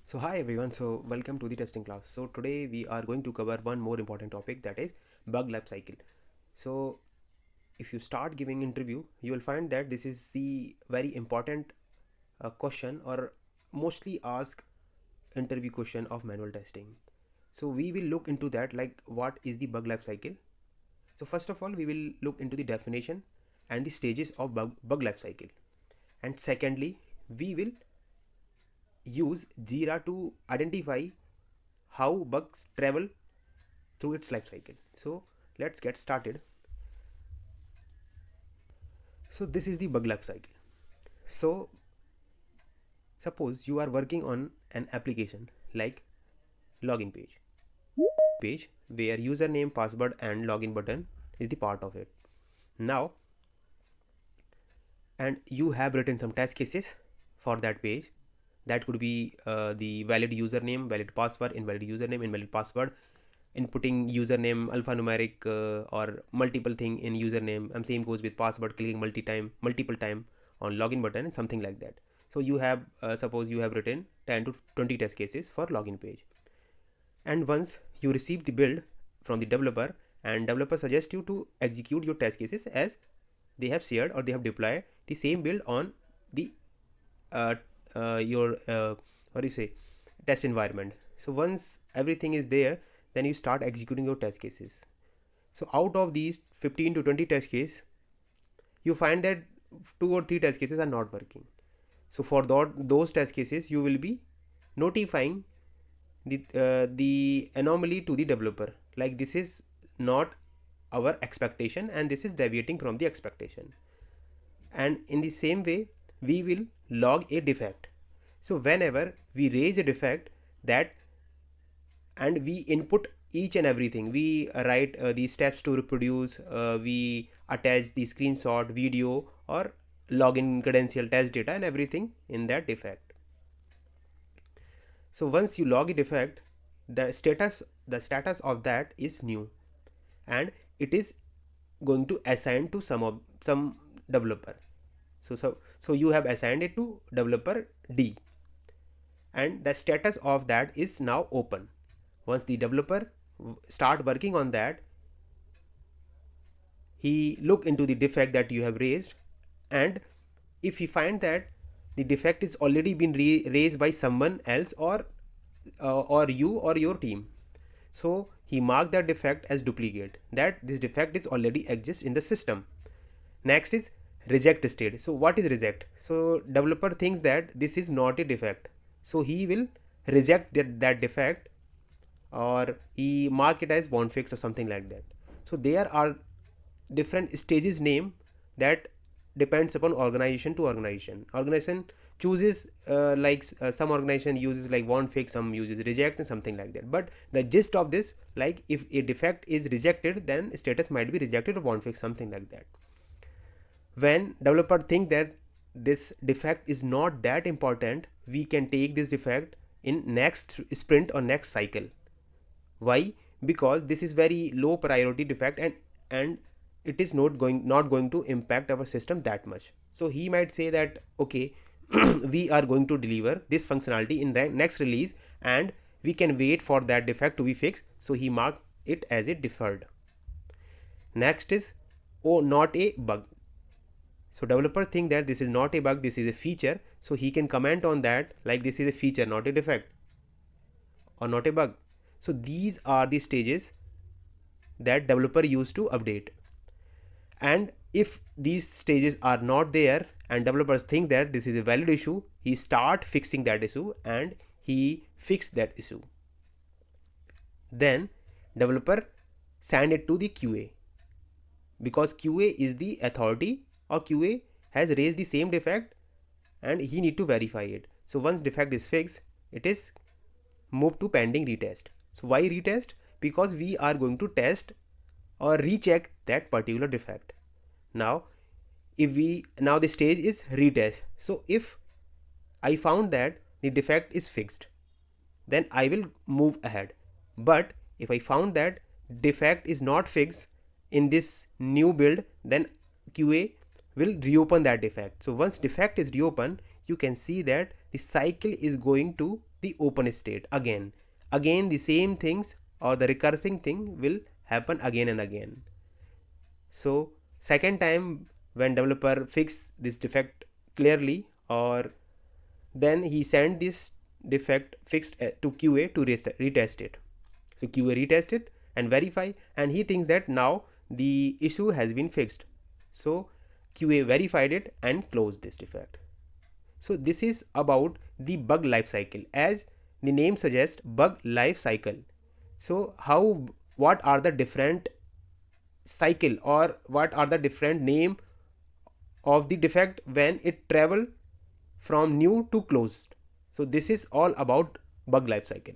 So hi everyone, so welcome to the testing class. So today we are going to cover one more important topic, that is bug life cycle. So if you start giving interview, you will find that this is the very important question or mostly asked interview question of manual testing. So we will look into that, like what is the bug life cycle. So first of all, we will look into the definition and the stages of bug life cycle. And secondly, we will use Jira to identify how bugs travel through its life cycle. So let's get started. So this is the bug life cycle. So suppose you are working on an application like login page where username, password and login button is the part of it. Now, and you have written some test cases for that page. That could be the valid username, valid password, invalid username, invalid password, inputting username alphanumeric or multiple thing in username, and same goes with password, clicking multiple time on login button and something like that. So you have suppose you have written 10 to 20 test cases for login page, and once you receive the build from the developer and developer suggests you to execute your test cases as they have shared or they have deployed the same build on the your what do you say, test environment. So once everything is there, then you start executing your test cases. So out of these 15 to 20 test cases, you find that 2 or 3 test cases are not working. So for those test cases, you will be notifying the anomaly to the developer, like this is not our expectation and this is deviating from the expectation. And in the same way, we will log a defect. So whenever we raise a defect, that and we input each and everything, we write the steps to reproduce, we attach the screenshot, video or login credential, test data and everything in that defect. So once you log a defect, the status of that is new and it is going to assign to some developer. So you have assigned it to developer D, and the status of that is now open. Once the developer start working on that, he look into the defect that you have raised, and if he find that the defect is already been raised by someone else or you or your team, so he marked that defect as duplicate, that this defect is already exists in the system. Next is reject state. So what is reject? So developer thinks that this is not a defect, so he will reject that defect, or he mark it as won't fix or something like that. So there are different stages name that depends upon organization to organization chooses some organization uses like won't fix, some uses reject and something like that. But the gist of this, like if a defect is rejected, then status might be rejected or won't fix, something like that. When developer think that this defect is not that important, we can take this defect in next sprint or next cycle. Why? Because this is very low priority defect and it is not going to impact our system that much. So he might say that okay, we are going to deliver this functionality in next release and we can wait for that defect to be fixed, so he marked it as a deferred. Next is not a bug. So developer think that this is not a bug, this is a feature, so he can comment on that like this is a feature, not a defect or not a bug. So these are the stages that developer use to update. And if these stages are not there and developers think that this is a valid issue, he start fixing that issue and he fixed that issue. Then developer send it to the QA, because QA is the authority, or QA has raised the same defect and he need to verify it. So once defect is fixed, it is moved to pending retest. So why retest? Because we are going to test or recheck that particular defect. Now the stage is retest. So if I found that the defect is fixed, then I will move ahead. But if I found that defect is not fixed in this new build, then QA will reopen that defect. So once defect is reopened, you can see that the cycle is going to the the open state again. Again the same things or the recursive thing will happen again and again. So second time when developer fix this defect clearly, or then he sent this defect fixed to QA to retest it. So QA retest it and verify, and he thinks that now the issue has been fixed. So QA verified it and closed this defect. So this is about the bug life cycle, as the name suggests, bug life cycle. So what are the different cycle, or what are the different name of the defect when it travel from new to closed. So this is all about bug life cycle.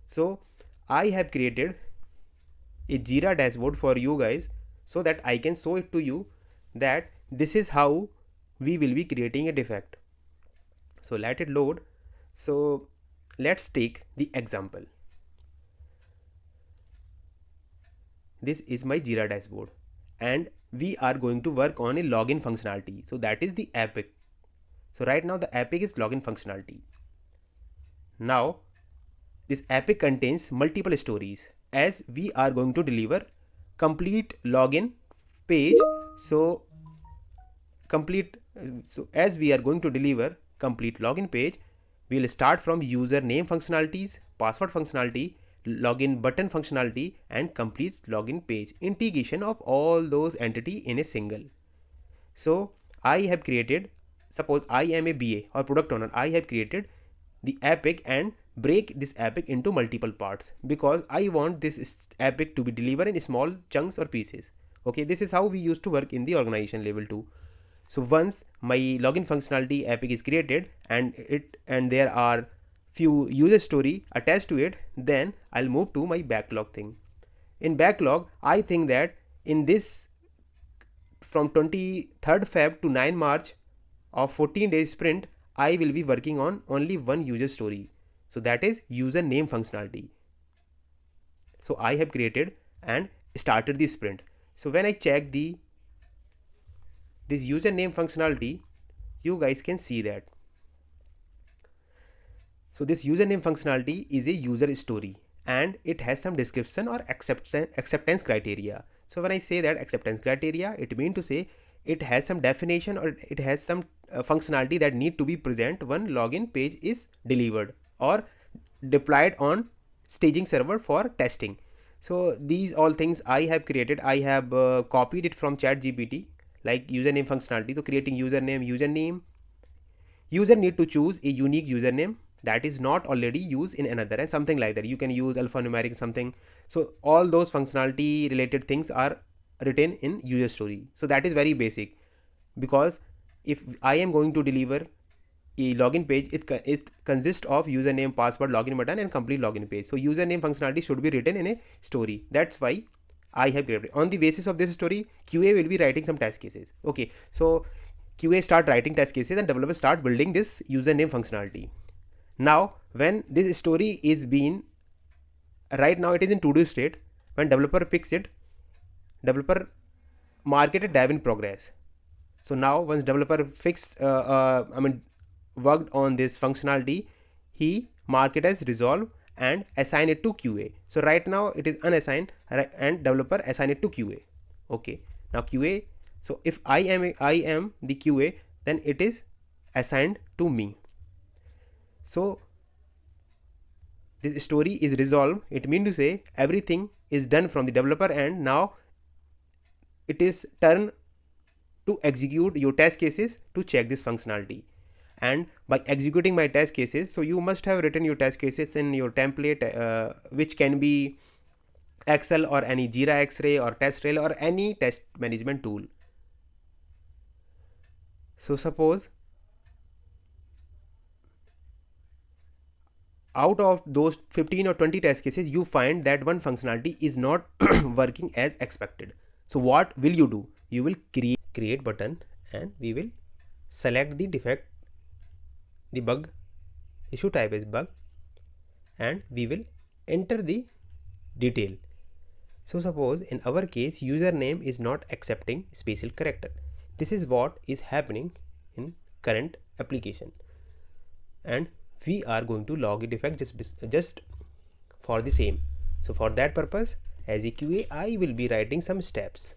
So I have created a Jira dashboard for you guys so that I can show it to you that this is how we will be creating a defect. So let it load. So let's take the example. This is my Jira dashboard and we are going to work on a login functionality. So that is the epic. So right now the epic is login functionality. Now this epic contains multiple stories, as we are going to deliver complete login page. So as we are going to deliver complete login page, we will start from username functionalities, password functionality, login button functionality, and complete login page, integration of all those entities in a single. So I have created, suppose I am a BA or product owner, I have created the epic and break this epic into multiple parts because I want this epic to be delivered in small chunks or pieces. Okay, this is how we used to work in the organization level too. So once my login functionality epic is created and there are few user story attached to it, then I'll move to my backlog thing. In backlog, I think that in this from 23rd Feb to 9 March of 14 days sprint, I will be working on only one user story. So that is username functionality. So I have created and started the sprint. So when I check this username functionality, you guys can see that. So this username functionality is a user story and it has some description or acceptance criteria. So when I say that acceptance criteria, it means to say it has some definition or it has some functionality that need to be present when login page is delivered or deployed on staging server for testing. So these all things I have created. I have copied it from ChatGPT, like username functionality. So creating username, user need to choose a unique username that is not already used in another, and something like that. You can use alphanumeric something. So all those functionality related things are written in user story. So that is very basic, because if I am going to deliver a login page, it consists of username, password, login button, and complete login page. So username functionality should be written in a story. That's why I have created. On the basis of this story, QA will be writing some test cases. Okay, so QA start writing test cases and developers start building this username functionality. Now when this story is being, right now it is in to do state. When developer picks it, developer mark it a dev in progress. So now once developer worked on this functionality, he mark it as resolve and assign it to QA. So right now it is unassigned and developer assign it to QA. Okay, now QA, so if I am the QA, then it is assigned to me. So this story is resolved. It means to say everything is done from the developer end. Now it is turn to execute your test cases to check this functionality. And by executing my test cases, so you must have written your test cases in your template, which can be Excel or any Jira X-ray or TestRail or any test management tool. So suppose out of those 15 or 20 test cases, you find that one functionality is not working as expected. So what will you do? You will create button and we will select the defect, the bug, issue type is bug, and we will enter the detail. So suppose in our case username is not accepting special character. This is what is happening in current application, and we are going to log a defect just for the same. So for that purpose, as a QA, I will be writing some steps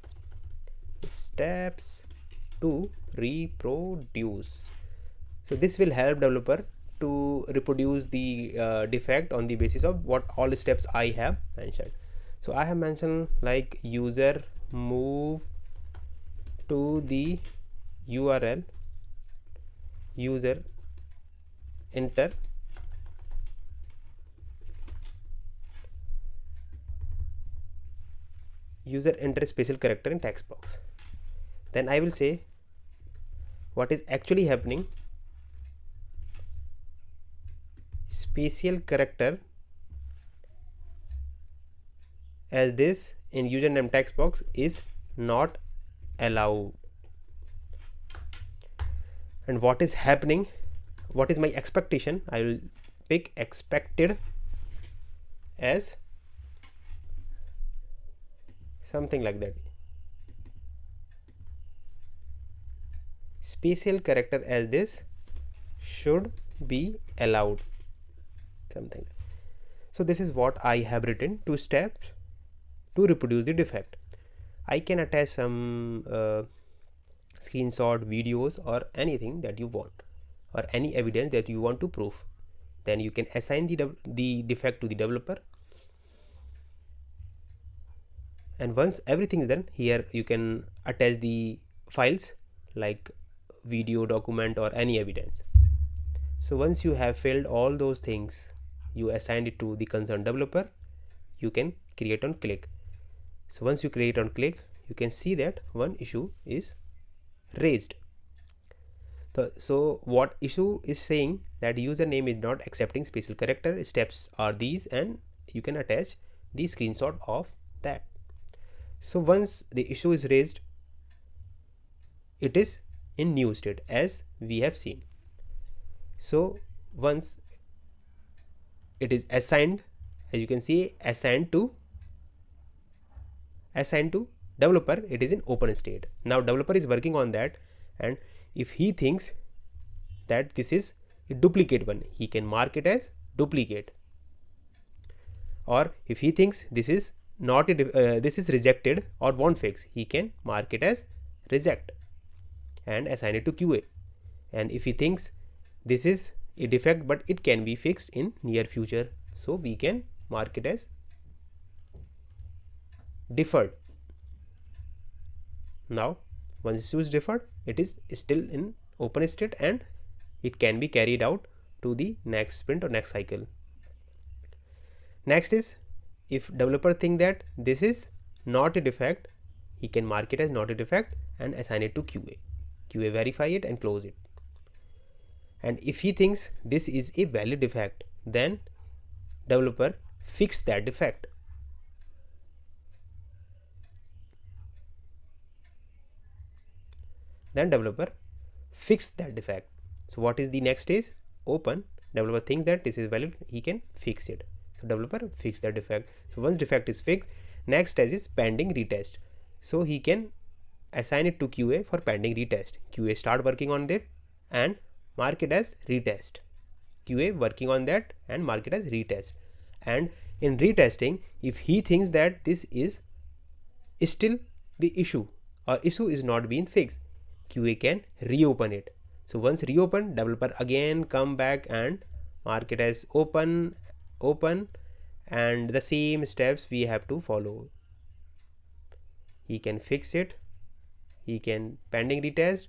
to reproduce. So this will help developer to reproduce the defect on the basis of what all steps I have mentioned. So I have mentioned like user move to the URL, user enter special character in text box. Then I will say what is actually happening. Special character as this in username text box is not allowed. And what is happening, what is my expectation? I will pick expected as something like that. Special character as this should be allowed, something. So this is what I have written, 2 steps to reproduce the defect. I can attach some screenshot, videos, or anything that you want, or any evidence that you want to prove. Then you can assign the defect to the developer. And once everything is done, here you can attach the files like video, document, or any evidence. So once you have filled all those things, you assign it to the concerned developer, you can create on click. So once you create on click, you can see that one issue is raised. So what issue is saying that username is not accepting special character, steps are these, and you can attach the screenshot of that. So once the issue is raised, it is in new state as we have seen. So once it is assigned, as you can see, assigned to developer, it is in open state. Now developer is working on that, and if he thinks that this is a duplicate one, he can mark it as duplicate. Or if he thinks this is not this is rejected or won't fix, he can mark it as reject and assign it to QA. And if he thinks this is a defect but it can be fixed in near future, so we can mark it as deferred. Now once issue is deferred, it is still in open state and it can be carried out to the next sprint or next cycle. Next is, if developer think that this is not a defect, he can mark it as not a defect and assign it to QA. QA verify it and close it. And if he thinks this is a valid defect, then developer fix that defect. Then developer fix that defect. So what is the next is open. Developer thinks that this is valid, he can fix it. So developer fix that defect. So once defect is fixed, next stage is pending retest. So he can assign it to QA for pending retest. QA start working on that and mark it as retest. QA working on that and mark it as retest. And in retesting, if he thinks that this is still the issue or issue is not being fixed, QA can reopen it. So once reopen, developer again come back and mark it as open, and the same steps we have to follow. He can fix it, he can pending retest,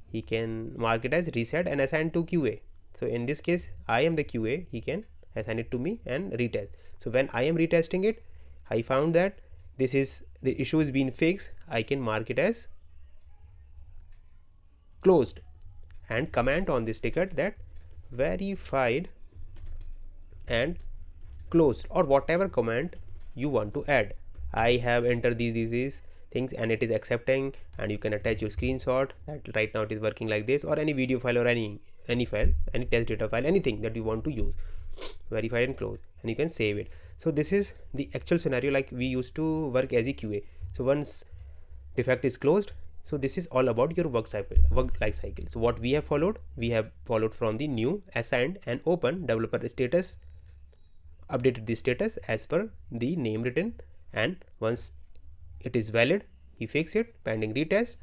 he can mark it as reset and assign to QA. So in this case, I am the QA, he can assign it to me and retest. So when I am retesting it, I found that this is the issue is being fixed, I can mark it as closed and comment on this ticket that verified and closed, or whatever comment you want to add. I have entered these things and it is accepting, and you can attach your screenshot that right now it is working like this, or any video file or any file, any test data file, anything that you want to use, verified and close, and you can save it. So this is the actual scenario like we used to work as a QA. So once defect is closed, So this is all about your work life cycle. So what we have followed from the new, assigned and open developer status, updated the status as per the name written, and once it is valid, he fix it, pending retest,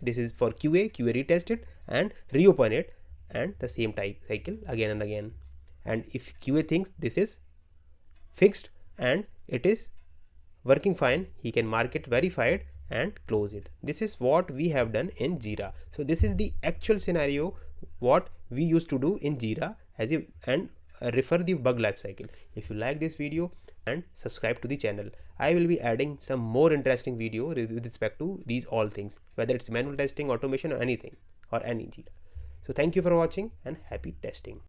this is for QA retest it and reopen it, and the same type cycle again and again. And if QA thinks this is fixed and it is working fine, he can mark it verified and close it. This is what we have done in Jira. So this is the actual scenario what we used to do in Jira as you and refer the bug lifecycle. If you like this video, and subscribe to the channel. I will be adding some more interesting video with respect to these all things, whether it's manual testing, automation or anything or any Jira. So thank you for watching and happy testing.